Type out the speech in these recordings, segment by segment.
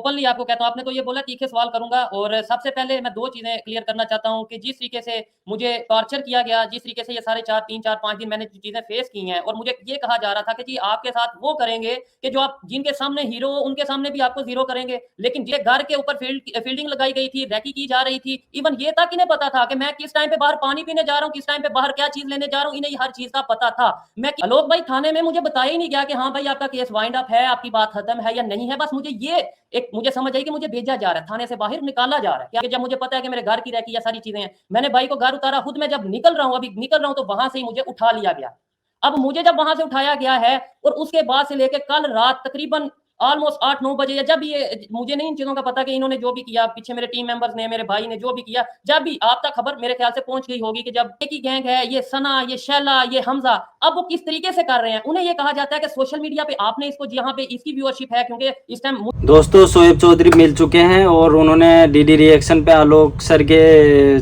Openly आपको कहता हूँ, आपने तो ये बोला तीखे सवाल करूँगा और सबसे पहले मैं 2 चीज़ें क्लियर करना चाहता हूँ कि जिस तरीके से मुझे टॉर्चर किया गया, जिस तरीके से ये साढ़े 4 3, 4, 5 दिन मैंने जो चीज़ें फेस की हैं और मुझे ये कहा जा रहा था कि जी आपके साथ वो करेंगे कि जो आप जिनके सामने हीरो हो, उनके सामने भी आपको ज़ीरो करेंगे। लेकिन ये घर के ऊपर फील्डिंग लगाई गई थी, रेकी की जा रही थी। इवन ये तक इन्हें पता था कि मैं किस टाइम पे बाहर पानी पीने जा रहा हूँ, किस टाइम पे बाहर क्या चीज़ लेने जा रहा हूँ, इन्हें हर चीज़ का पता था। मैं आलोक भाई थाने में मुझे बताया ही नहीं गया कि हाँ भाई आपका केस वाइंड अप है, आपकी बात खत्म है या नहीं है। बस मुझे ये एक मुझे समझ आई कि मुझे भेजा जा रहा है, थाने से बाहर निकाला जा रहा है। क्या जब मुझे पता है कि मेरे घर की रह या सारी चीजें हैं, मैंने भाई को घर उतारा, खुद मैं जब निकल रहा हूँ, अभी निकल रहा हूँ, तो वहां से ही मुझे उठा लिया गया। अब मुझे जब वहां से उठाया गया है और उसके बाद से लेकर कल रात तकरीबन ऑलमोस्ट 8-9 बजे या जब ये मुझे नहीं इन चीजों का पता कि इन्होंने जो भी किया पीछे मेरे टीम मेंबर्स ने, मेरे भाई ने जो भी किया, जब भी आप तक खबर मेरे ख्याल से पहुंच गई होगी कि जब एक ही गैंग है, ये सना, ये शैला, ये हमजा, अब वो किस तरीके से कर रहे हैं। उन्हें ये कहा जाता है कि सोशल मीडिया पे आपने इसको यहाँ पे इसकी व्यूअरशिप है क्योंकि इस टाइम दोस्तों शोएब चौधरी मिल चुके हैं और उन्होंने डीडी रिएक्शन पे आलोक सर के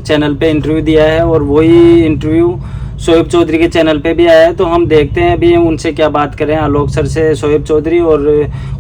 चैनल पे इंटरव्यू दिया है और वही इंटरव्यू शोएब चौधरी के चैनल पे भी आया है। तो हम देखते हैं अभी उनसे क्या बात करें, आलोक सर से शोएब चौधरी, और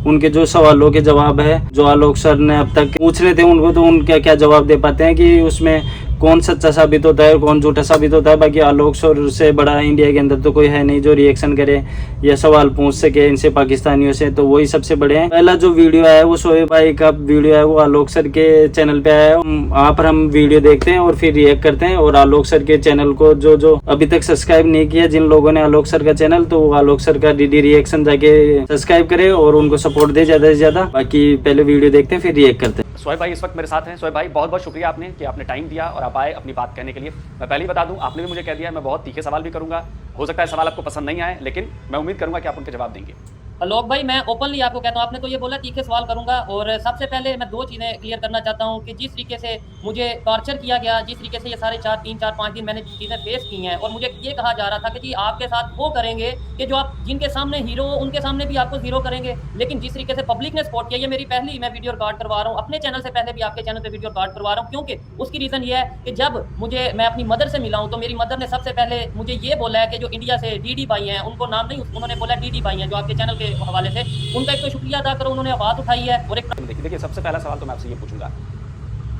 उनके जो सवालों के जवाब है जो आलोक सर ने अब तक पूछ रहे थे उनको, तो उनका क्या जवाब दे पाते हैं कि उसमें कौन सच्चा साबित होता है और कौन झूठा साबित होता है। बाकी आलोक सर से बड़ा इंडिया के अंदर तो कोई है नहीं जो रिएक्शन करे या सवाल पूछ सके इनसे पाकिस्तानियों से, तो वही सबसे बड़े हैं। पहला जो वीडियो है वो शोएब भाई का वीडियो है, वो आलोक सर के चैनल पे आया है। वहाँ पर हम वीडियो देखते हैं और फिर रिएक्ट करते हैं। और आलोक सर के चैनल को जो जो अभी तक सब्सक्राइब नहीं किया जिन लोगों ने आलोक सर का चैनल, तो वो आलोक सर का डीडी रिएक्शन जाके सब्सक्राइब करे और उनको सपोर्ट दे ज्यादा से ज्यादा। बाकी पहले वीडियो देखते हैं फिर रिएक्ट करते हैं। शोएब भाई इस वक्त मेरे साथ हैं। शोएब भाई बहुत बहुत शुक्रिया आपने कि आपने टाइम दिया और आप आए अपनी बात कहने के लिए। मैं पहले ही बता दूं, आपने भी मुझे कह दिया मैं बहुत तीखे सवाल भी करूंगा। हो सकता है सवाल आपको पसंद नहीं आए, लेकिन मैं उम्मीद करूंगा कि आप उनके जवाब देंगे। आलोक भाई मैं ओपनली आपको कहता हूँ, आपने तो ये बोला तीखे सवाल करूंगा और सबसे पहले मैं 2 चीज़ें क्लियर करना चाहता हूँ कि जिस तरीके से मुझे टॉर्चर किया गया, जिस तरीके से ये साढ़े 4 3, 4, 5 दिन मैंने चीज़ें फेस की हैं और मुझे ये कहा जा रहा था कि जी आपके साथ वो करेंगे कि जो आप जिनके सामने हीरो हो, उनके सामने भी आपको ज़ीरो करेंगे। लेकिन जिस तरीके से पब्लिक ने सपोर्ट किया, ये मेरी पहली मैं वीडियो रिकॉर्ड करवा रहा हूँ अपने चैनल से, पहले भी आपके चैनल पर वीडियो रिकॉर्ड करवा रहा हूँ, क्योंकि उसकी रीज़न ये है कि जब मैं अपनी मदर से मिला हूँ तो मेरी मदर ने सबसे पहले मुझे ये बोला है कि जो इंडिया से डीडी भाई हैं, उनको नाम नहीं, उन्होंने बोला डीडी भाई हैं जो आपके चैनल के हवाले से, उनका एक तो शुक्रिया अदा करो, उन्होंने आवाज़ उठाई है। और एक देखिए सबसे पहला सवाल तो मैं आपसे ये पूछूंगा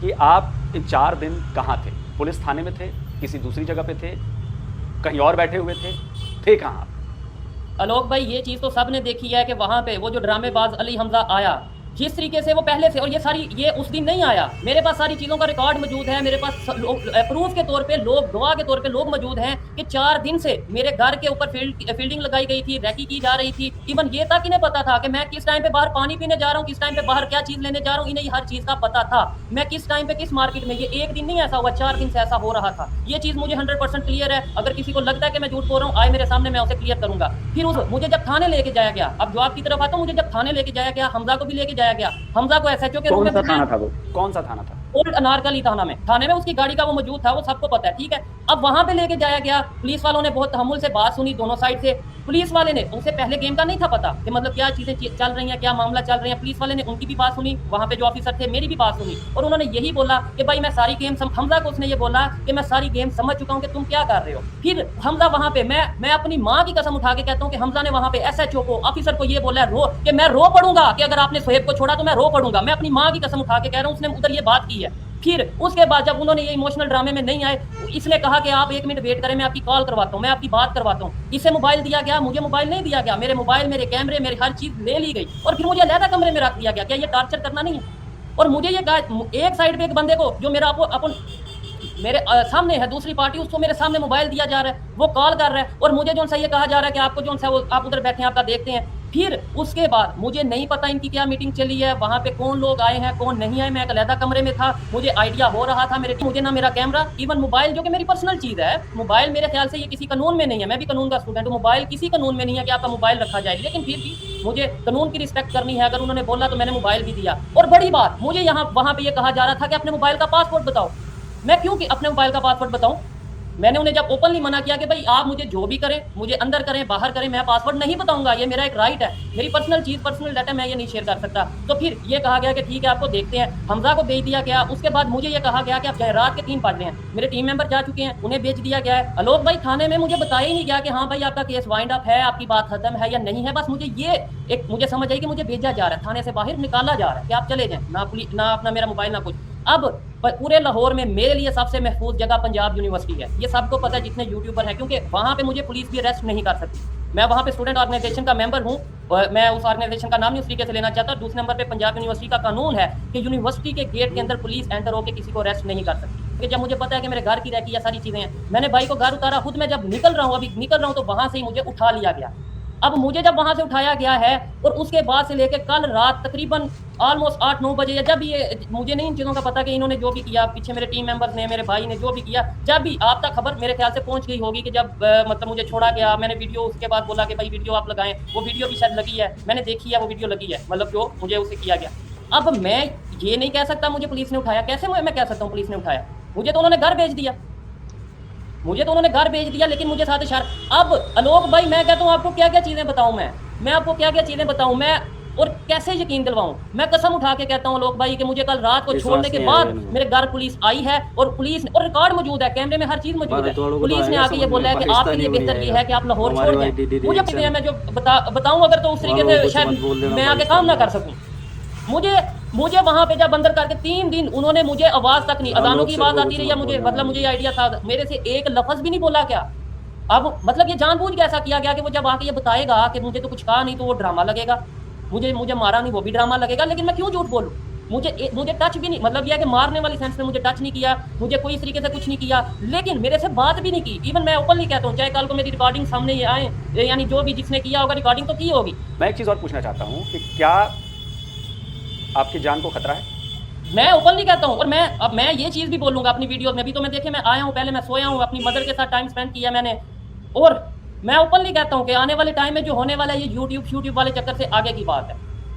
कि आप इन 4 दिन कहाँ थे? पुलिस थाने में थे, किसी दूसरी जगह पे थे, कहीं और बैठे हुए थे कहाँ आप? आलोक भाई ये चीज़ तो सब ने देखी है कि वहाँ पे वो जो ड्रामेबाज अली हमजा आया, जिस तरीके से वो पहले से, और ये उस दिन नहीं आया, मेरे पास सारी चीज़ों का रिकॉर्ड मौजूद है, मेरे पास प्रूफ के तौर पे लोग, गवाह के तौर पे लोग मौजूद हैं कि 4 दिन से मेरे घर के ऊपर फील्डिंग लगाई गई थी, रैकी की जा रही थी। इवन ये तक इन्हें पता था कि मैं किस टाइम पे बाहर पानी पीने जा रहा हूँ, किस टाइम पे बाहर क्या चीज़ लेने जा रहा हूँ, इन्हें हर चीज़ का पता था। मैं किस टाइम पे किस मार्केट में, ये एक दिन नहीं ऐसा हुआ, 4 दिन से ऐसा हो रहा था। ये चीज़ मुझे 100% क्लियर है। अगर किसी को लगता है कि मैं झूठ बोल रहा हूँ, आए मेरे सामने, मैं उसे क्लियर करूंगा। फिर मुझे जब थाने लेके जाया गया, अब जवाब की तरफ आता हूँ, मुझे जब थाने लेके जाया गया, हमजा को भी लेके जाया गया, हमजा को एसएचओ के रूप में, कौन सा थाना था वो? कौन सा थाना था? ओल्ड अनारकली थाने में उसकी गाड़ी का वो मौजूद था, वो सबको पता है, ठीक है। अब वहां पे लेके जाया गया, पुलिस वालों ने बहुत तहम्मुल से बात सुनी दोनों साइड से। पुलिस वाले ने, उनसे पहले गेम का नहीं था पता कि मतलब क्या चीजें चल रही हैं, क्या मामला चल रही है। पुलिस वाले ने उनकी भी बात सुनी, वहां पे जो ऑफिसर थे मेरी भी बात सुनी, और उन्होंने यही बोला कि भाई मैं सारी गेम हमजा को उसने ये बोला कि मैं सारी गेम समझ चुका हूँ कि तुम क्या कर रहे हो। फिर हमजा वहां पे, मैं अपनी माँ की कसम उठा के कहता हूँ कि हमजा ने वहां पे एसएचओ को, ऑफिसर को ये बोला कि मैं रो पड़ूंगा कि अगर आपने शोएब को छोड़ा तो मैं रो पड़ूंगा। मैं अपनी माँ की कसम उठा के कह रहा हूँ, उसने उधर ये बात की है। फिर उसके बाद जब उन्होंने ये इमोशनल ड्रामे में नहीं आए, इसने कहा कि आप 1 मिनट वेट करें, मैं आपकी कॉल करवाता हूँ, मैं आपकी बात करवाता हूँ। इसे मोबाइल दिया गया, मुझे मोबाइल नहीं दिया गया। मेरे मोबाइल, मेरे कैमरे, मेरी हर चीज़ ले ली गई और फिर मुझे अलग कमरे में रख दिया गया। क्या ये टॉर्चर करना नहीं है? और मुझे ये कहा, एक साइड पे एक बंदे को जो मेरा अपन मेरे सामने है, दूसरी पार्टी, उसको मेरे सामने मोबाइल दिया जा रहा है, वो कॉल कर रहा है, और मुझे जो सा ये कहा जा रहा है कि आपको जो सा वो आप उधर बैठे हैं, आपका देखते हैं। फिर उसके बाद मुझे नहीं पता इनकी क्या मीटिंग चली है, वहाँ पे कौन लोग आए हैं कौन नहीं आए। मैं एक अलग कमरे में था, मुझे आइडिया हो रहा था मुझे ना मेरा कैमरा, इवन मोबाइल जो कि मेरी पर्सनल चीज़ है, मोबाइल मेरे ख्याल से ये किसी कानून में नहीं है, मैं भी कानून का स्टूडेंट हूँ, मोबाइल किसी कानून में नहीं है कि आपका मोबाइल रखा जाए। लेकिन फिर भी मुझे कानून की रिस्पेक्ट करनी है, अगर उन्होंने बोला तो मैंने मोबाइल भी दिया। और बड़ी बात, मुझे वहाँ पे ये कहा जा रहा था कि अपने मोबाइल का पासवर्ड बताओ। मैं क्यों कि अपने मोबाइल का पासवर्ड बताऊँ? मैंने उन्हें जब ओपनली मना किया कि भाई आप मुझे जो भी करें, मुझे अंदर करें बाहर करें, मैं पासवर्ड नहीं बताऊंगा, ये मेरा एक राइट है, मेरी पर्सनल चीज़ पर्सनल डाटा मैं ये नहीं शेयर कर सकता। तो फिर ये कहा गया कि ठीक है आपको देखते हैं, हमजा को भेज दिया गया। उसके बाद मुझे ये कहा गया कि आप रात के 3 बज रहे हैं, मेरे टीम मेंबर जा चुके हैं, उन्हें भेज दिया गया है। आलोक भाई थाने में मुझे बताया ही नहीं गया कि हाँ भाई आपका केस वाइंड अप है, आपकी बात खत्म है या नहीं है। बस मुझे ये एक मुझे समझ आई कि मुझे भेजा जा रहा है, थाने से बाहर निकाला जा रहा है कि आप चले जाएं, ना पुलिस ना अपना मेरा मोबाइल ना कुछ। अब पूरे लाहौर में मेरे लिए सबसे महफूज जगह पंजाब यूनिवर्सिटी है, ये सबको पता है जितने यूट्यूबर हैं, क्योंकि वहाँ पे मुझे पुलिस भी अरेस्ट नहीं कर सकती। मैं वहाँ पे स्टूडेंट ऑर्गेनाइजेशन का मेंबर हूँ, मैं उस ऑर्गेनाइजेशन का नाम नहीं उस तरीके से लेना चाहता। दूसरे नंबर पे पंजाब यूनिवर्सिटी का कानून है कि यूनिवर्सिटी के गेट के अंदर पुलिस एंटर होकर किसी को अरेस्ट नहीं कर सकती, क्योंकि जब मुझे पता है कि मेरे घर की रहती है सारी चीज़ें हैं। मैंने भाई को घर उतारा, खुद मैं जब निकल रहा हूँ, अभी निकल रहा हूँ, तो वहाँ से ही मुझे उठा लिया गया। अब मुझे जब वहाँ से उठाया गया है और उसके बाद से लेकर कल रात तकरीबन ऑलमोस्ट 8-9 बजे, या जब ये मुझे नहीं इन चीज़ों का पता कि इन्होंने जो भी किया, पीछे मेरे टीम मेंबर्स ने, मेरे भाई ने जो भी किया, जब भी आप तक खबर मेरे ख्याल से पहुंच गई होगी कि जब मतलब मुझे छोड़ा गया, मैंने वीडियो उसके बाद बोला कि भाई वीडियो आप लगाएं, वो वीडियो भी शायद लगी है, मैंने देखी है वो वीडियो लगी है, मतलब जो मुझे उसे किया गया। अब मैं ये नहीं कह सकता मुझे पुलिस ने उठाया, कैसे मैं कह सकता हूँ पुलिस ने उठाया? मुझे तो उन्होंने घर भेज दिया, लेकिन मुझे साथ इशारा। अब आलोक भाई मैं कहता हूँ आपको क्या क्या चीज़ें बताऊँ, मैं आपको क्या क्या चीज़ें बताऊँ, मैं और कैसे यकीन दिलवाऊं? मैं कसम उठा के कहता हूँ आलोक भाई कि मुझे कल रात को छोड़ने के बाद मेरे घर पुलिस आई है, और पुलिस और रिकॉर्ड मौजूद है, कैमरे में हर चीज मौजूद है। पुलिस ने आके ये बोला है कि आपके लिए बेहतर ये है कि आप लाहौर छोड़ दें। मुझे मैं जो बताऊं अगर तो उस तरीके से शायद मैं आगे काम ना कर सकूं। मुझे वहां पे जब अंदर करके 3 दिन उन्होंने मुझे आवाज तक नहीं, अजानों की आवाज आती रही है मुझे, मतलब मुझे आइडिया था, मेरे से एक लफ्ज भी नहीं बोला क्या। अब मतलब ये जानबूझ के ऐसा किया गया कि वो जब आके ये बताएगा कि मुझे तो कुछ कहा नहीं, तो वो ड्रामा लगेगा, मुझे मारा नहीं वो भी ड्रामा लगेगा। लेकिन मैं क्यों झूठ बोलूं? मुझे टच भी नहीं, मतलब यह कि मारने वाली सेंस में मुझे टच नहीं किया, मुझे कोई इस तरीके से कुछ नहीं किया, लेकिन मेरे से बात भी नहीं की। इवन मैं ओपनली कहता हूँ, चाहे कल को मेरी रिकॉर्डिंग सामने ये आए, यानी जो भी जिसने किया होगा रिकॉर्डिंग तो की होगी। मैं एक चीज़ और पूछना चाहता हूँ कि क्या आपकी जान को खतरा है? मैं ओपनली कहता हूँ, और मैं ये चीज़ भी बोलूँगा अपनी वीडियोस में भी, तो मैं देखिए मैं आया हूँ, पहले मैं सोया हूँ, अपनी मदर के साथ टाइम स्पेंड किया मैंने, और मैं ओपनली कहता हूँ कि आने वाले टाइम में जो होने वाला है ये यूट्यूब वाले चक्कर से आगे की बात है।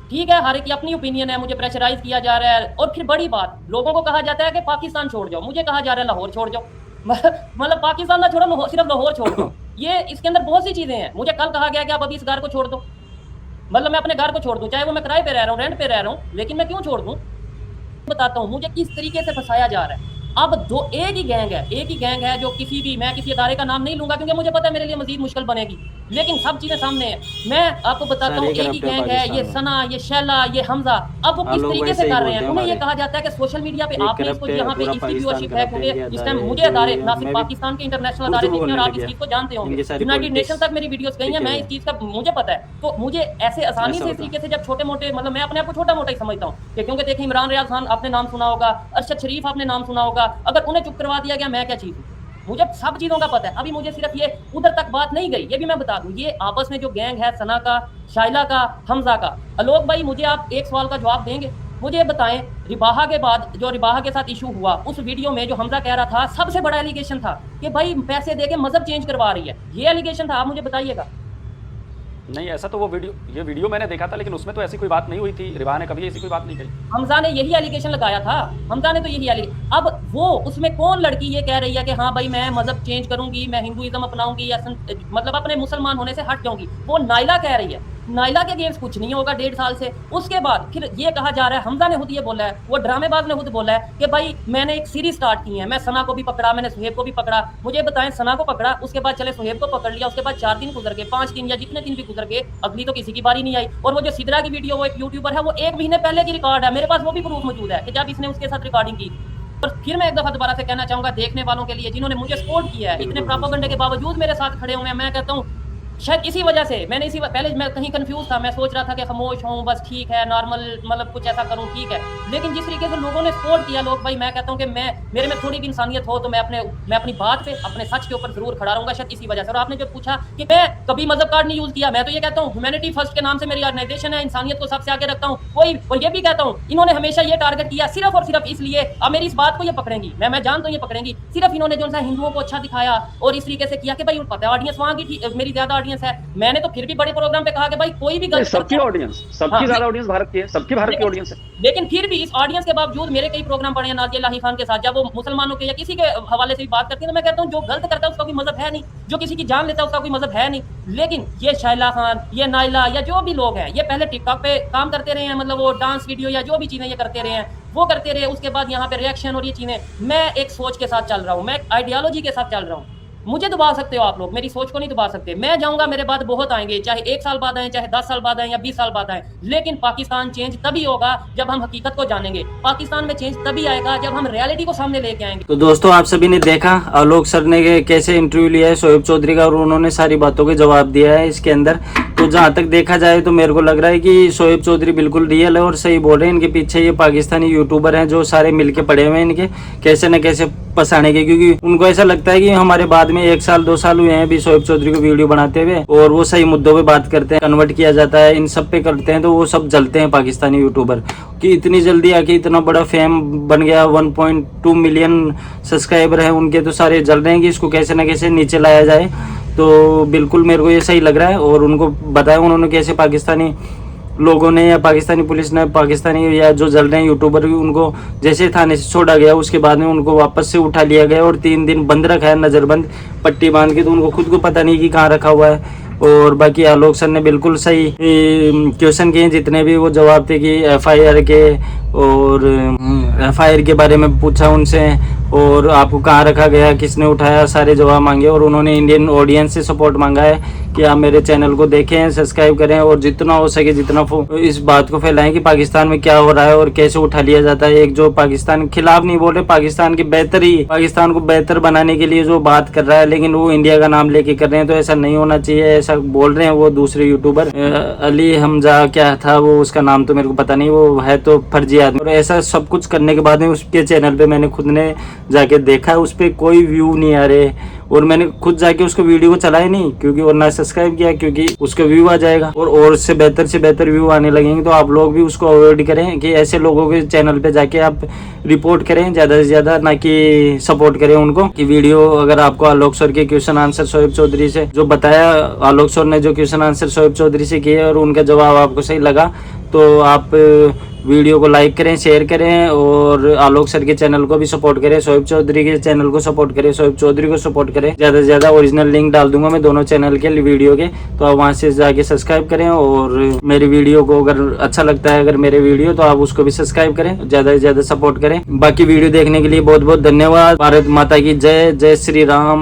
ठीक है, हर एक की अपनी ओपिनियन है, मुझे प्रेशराइज किया जा रहा है, और फिर बड़ी बात, लोगों को कहा जाता है कि पाकिस्तान छोड़ जाओ, मुझे कहा जा रहा है लाहौर छोड़ जाओ। मतलब पाकिस्तान ना छोड़ो, सिर्फ लाहौर छोड़ दो। ये इसके अंदर बहुत सी चीज़ें हैं। मुझे कल कहा गया कि आप अभी इस घर को छोड़ दो, मतलब मैं अपने घर को छोड़ दूँ, चाहे वो मैं किराए पे रह रहा हूँ, रेंट पे रह रहा हूँ, लेकिन मैं क्यों छोड़ दूँ? बताता हूँ मुझे किस तरीके से फंसाया जा रहा है। अब एक ही गैंग है जो मैं किसी अदारे का नाम नहीं लूंगा, क्योंकि मुझे पता है मेरे लिए मजीद मुश्किल बनेगी, लेकिन सब चीजें सामने हैं। मैं आपको बताता हूँ, एक ही गैंग है, ये सना, ये शैला, ये हमजा। अब वो किस तरीके से कर रहे हैं? उन्हें ये कहा जाता है कि सोशल मीडिया पे आपने इसको यहाँ पे इसकी व्यूअरशिप है, क्योंकि इस टाइम मुझे अदारे ना सिर्फ पाकिस्तान के इंटरनेशनल अदारे देखते हैं, और आप इस चीज को जानते होंगे, यूनाइटेड नेशन तक मेरी वीडियोस गई हैं, मैं इस चीज का मुझे पता है। तो मुझे ऐसे आसानी से इस तरीके से जब छोटे मोटे, मतलब मैं अपने आप को छोटा मोटा ही समझता हूँ, क्योंकि देखिए इमरान रियाज खान आपने नाम सुना होगा, अरशद शरीफ आपने नाम सुना होगा, अगर उन्हें चुप करवा दिया गया मैं क्या चीज़ हूँ? मुझे सब चीज़ों का पता है। अभी मुझे सिर्फ ये उधर तक बात नहीं गई, ये भी मैं बता दूं, ये आपस में जो गैंग है सना का, शाइला का, हमजा का। आलोक भाई मुझे आप एक सवाल का जवाब देंगे, मुझे बताएं, रिबाहा के बाद जो रिबाहा के साथ इशू हुआ, उस वीडियो में जो हमजा कह रहा था, सबसे बड़ा एलिगेशन था कि भाई पैसे दे के मजहब चेंज करवा रही है, ये एलिगेशन था। आप मुझे बताइएगा। नहीं, ऐसा तो ये वीडियो मैंने देखा था, लेकिन उसमें तो ऐसी कोई बात नहीं हुई थी, रिबा ने कभी ऐसी कोई बात नहीं कही। हमजा ने यही एलिगेशन लगाया था, हमजा ने तो यही एलिगेशन। अब वो उसमें कौन लड़की ये कह रही है कि हाँ भाई मैं मजहब चेंज करूंगी, मैं हिंदुइज्म अपनाऊंगी, या मतलब अपने मुसलमान होने से हट जाऊंगी, वो नाइला कह रही है। नाइला के अगेंस्ट कुछ नहीं होगा 1.5 साल से। उसके बाद फिर ये कहा जा रहा है, हमजा ने खुद ये बोला है, वो ड्रामेबाज ने खुद बोला है कि भाई मैंने एक सीरीज स्टार्ट की है, मैं सना को भी पकड़ा, मैंने सुहेब को भी पकड़ा। मुझे बताएं, सना को पकड़ा, उसके बाद चले सुहेब को पकड़ लिया, उसके बाद 4 दिन गुजर गए, 5 दिन या जितने दिन भी गुजर गए, अगली तो किसी की बारी नहीं आई। और वो जो सिदरा की वीडियो, वो एक यूट्यूबर है, वो 1 महीने पहले की रिकॉर्ड है, मेरे पास वो भी प्रूफ मौजूद है कि जब इसने उसके साथ रिकॉर्डिंग की। और फिर मैं एक दफा दोबारा से कहना चाहूंगा देखने वालों के लिए जिन्होंने मुझे सपोर्ट किया है, इतने प्रोपेगेंडा के बावजूद मेरे साथ खड़े हुए हैं, मैं कहता हूँ शायद इसी वजह से पहले मैं कहीं कंफ्यूज था, मैं सोच रहा था कि खामोश हूँ, बस ठीक है, नॉर्मल, मतलब कुछ ऐसा करूँ, ठीक है। लेकिन जिस तरीके से लोगों ने सपोर्ट किया, लोग भाई, मैं कहता हूँ कि मेरे में थोड़ी भी इंसानियत हो तो मैं अपनी बात पे, अपने सच के ऊपर जरूर खड़ा रहूंगा, शायद इसी वजह से। और आपने जो पूछा कि मैं कभी मजहब कार्ड नहीं यूज किया, मैं तो ये कहता हूँ ह्यूमैनिटी फर्स्ट के नाम से मेरी ऑर्गेनाइजेशन है, इंसानियत को सबसे आगे रखता हूँ। और ये भी कहता हूँ, इन्होंने हमेशा ये टारगेट किया सिर्फ और सिर्फ इसलिए, अब मेरी इस बात को ये पकड़ेंगी, मैं जानता हूँ ये पकड़ेंगी, सिर्फ इन्होंने जो हिंदुओं को अच्छा दिखाया और इस तरीके से किया कि भाई पता है ऑडियंस वहाँ की मेरी ज्यादा ऑडियंस ऑडियंस है। मैंने तो फिर भी बड़े प्रोग्राम पे कहा कि भाई कोई भी गलत सबकी ऑडियंस, सबकी हाँ, ज्यादा ऑडियंस भारत की है, सबकी भारत की ऑडियंस है। लेकिन फिर भी इस ऑडियंस के बावजूद मेरे कई प्रोग्राम पड़े हैं नाज़िया इलाही खान के साथ, जब वो मुसलमानों के या किसी के हवाले से भी बात करती है तो मैं कहता हूँ जो गलत करता है उसका कोई मजहब है नहीं, जो किसी की जान लेता है उसका कोई मजहब है नहीं। लेकिन ये शाइला खान, ये नाइला या जो भी लोग हैं, ये पहले टिकटॉक पे काम करते रहे हैं, मतलब वो डांस वीडियो या जो भी चीज़ें ये करते रहे हैं वो करते रहे, उसके बाद यहाँ पे रिएक्शन और ये चीज़ें। मैं एक सोच के साथ चल रहा हूँ, मैं एक आइडियोलॉजी के साथ चल रहा हूँ। मुझे दबा सकते हो आप लोग, मेरी सोच को नहीं दबा सकते। मैं जाऊंगा, मेरे बाद बहुत आएंगे, चाहे 1 साल बाद आए, चाहे 10 साल बाद आए या 20 साल बाद आए, लेकिन पाकिस्तान चेंज तभी होगा जब हम हकीकत को जानेंगे। पाकिस्तान में चेंज तभी आएगा जब हम रियलिटी को सामने लेके आएंगे। तो दोस्तों आप सभी ने देखा आलोक सर ने कैसे इंटरव्यू लिया है शोएब चौधरी का, और उन्होंने सारी बातों के जवाब दिया है इसके अंदर। तो जहाँ तक देखा जाए तो मेरे को लग रहा है कि शोएब चौधरी बिल्कुल रियल है और सही बोल रहे हैं। इनके पीछे ये पाकिस्तानी यूट्यूबर हैं जो सारे मिलके पड़े हुए हैं इनके कैसे न कैसे फंसाने के, क्योंकि उनको ऐसा लगता है कि हमारे बाद में 1 साल 2 साल हुए हैं अभी शोएब चौधरी को वीडियो बनाते हुए, और वो सही मुद्दों पे बात करते हैं, कन्वर्ट किया जाता है, इन सब पे करते हैं, तो वो सब जलते हैं पाकिस्तानी यूट्यूबर कि इतनी जल्दी आके इतना बड़ा फेम बन गया, 1.2 मिलियन सब्सक्राइबर है उनके, तो सारे जल रहे हैं कि इसको कैसे न कैसे नीचे लाया जाए। तो बिल्कुल मेरे को ये सही लग रहा है, और उनको बताया उन्होंने कैसे पाकिस्तानी लोगों ने या पाकिस्तानी पुलिस ने, पाकिस्तानी या जो जल रहे हैं यूट्यूबर, उनको जैसे थाने से छोड़ा गया उसके बाद में उनको वापस से उठा लिया गया और 3 दिन बंद रखा है, नज़रबंद पट्टी बांध के, तो उनको खुद को पता नहीं कि कहाँ रखा हुआ है। और बाकी आलोक सर ने बिल्कुल सही क्वेश्चन किए, जितने भी वो जवाब थे कि FIR के, और FIR के बारे में पूछा उनसे, और आपको कहाँ रखा गया, किसने उठाया, सारे जवाब मांगे। और उन्होंने इंडियन ऑडियंस से सपोर्ट मांगा है कि आप मेरे चैनल को देखें, सब्सक्राइब करें, और जितना हो सके जितना इस बात को फैलाएं कि पाकिस्तान में क्या हो रहा है और कैसे उठा लिया जाता है। एक जो पाकिस्तान के खिलाफ नहीं बोल रहे, पाकिस्तान की बेहतरी, पाकिस्तान को बेहतर बनाने के लिए जो बात कर रहा है, लेकिन वो इंडिया का नाम लेके कर रहे हैं, तो ऐसा नहीं होना चाहिए, ऐसा बोल रहे हैं वो दूसरे यूट्यूबर। अली हमजा क्या था वो, उसका नाम तो मेरे को पता नहीं, वो है तो फर्जी आदमी। और ऐसा सब कुछ करने के बाद में उसके चैनल पे मैंने खुद ने जाके देखा, उस पर कोई व्यू नहीं आ रहे, और मैंने खुद जाके उसको वीडियो को चलाया नहीं, क्योंकि और ना सब्सक्राइब किया, क्योंकि उसका व्यू आ जाएगा और से बेहतर व्यू आने लगेंगे। तो आप लोग भी उसको अवॉइड करें कि ऐसे लोगों के चैनल पे जाके आप रिपोर्ट करें ज़्यादा से ज़्यादा, ना कि सपोर्ट करें उनको। कि वीडियो अगर आपको आलोक सर के क्वेश्चन आंसर शोएब चौधरी से जो बताया, आलोक सर ने जो क्वेश्चन आंसर शोएब चौधरी से किए और उनका जवाब आपको सही लगा, तो आप वीडियो को लाइक करें, शेयर करें, और आलोक सर के चैनल को भी सपोर्ट करें, शोएब चौधरी के चैनल को सपोर्ट करें, शोएब चौधरी को सपोर्ट करें। ज़्यादा से ज़्यादा ओरिजिनल लिंक डाल दूंगा मैं दोनों चैनल के वीडियो के, तो आप वहाँ से जाके सब्सक्राइब करें। और मेरी वीडियो को अगर अच्छा लगता है, अगर मेरे वीडियो, तो आप उसको भी सब्सक्राइब करें, ज़्यादा से ज़्यादा सपोर्ट करें। बाकी वीडियो देखने के लिए बहुत बहुत धन्यवाद। भारत माता की जय, जय श्री राम।